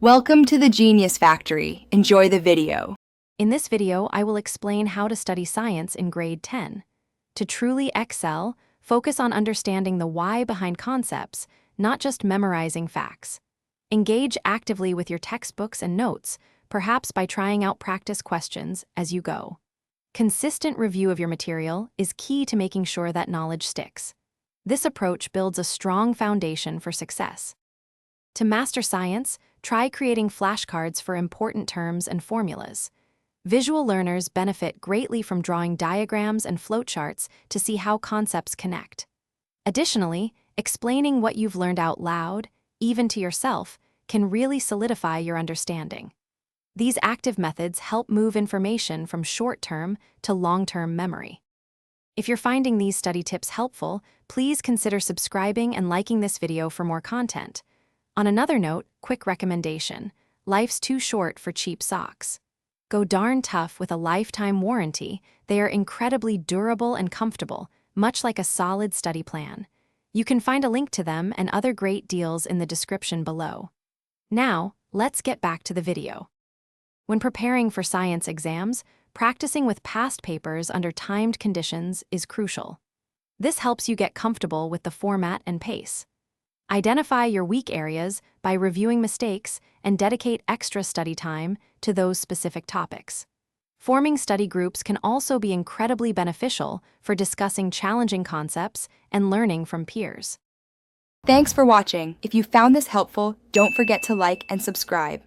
Welcome to the Genius Factory. Enjoy the video. In this video, I will explain how to study science in grade 10. To truly excel, focus on understanding the why behind concepts, not just memorizing facts. Engage actively with your textbooks and notes, perhaps by trying out practice questions as you go. Consistent review of your material is key to making sure that knowledge sticks. This approach builds a strong foundation for success. To master science, try creating flashcards for important terms and formulas. Visual learners benefit greatly from drawing diagrams and flowcharts to see how concepts connect. Additionally, explaining what you've learned out loud, even to yourself, can really solidify your understanding. These active methods help move information from short-term to long-term memory. If you're finding these study tips helpful, please consider subscribing and liking this video for more content. On another note, quick recommendation: life's too short for cheap socks. Go darn tough with a lifetime warranty. They are incredibly durable and comfortable, much like a solid study plan. You can find a link to them and other great deals in the description below. Now, let's get back to the video. When preparing for science exams, practicing with past papers under timed conditions is crucial. This helps you get comfortable with the format and pace. Identify your weak areas by reviewing mistakes and dedicate extra study time to those specific topics. Forming study groups can also be incredibly beneficial for discussing challenging concepts and learning from peers. Thanks for watching. If you found this helpful, don't forget to like and subscribe.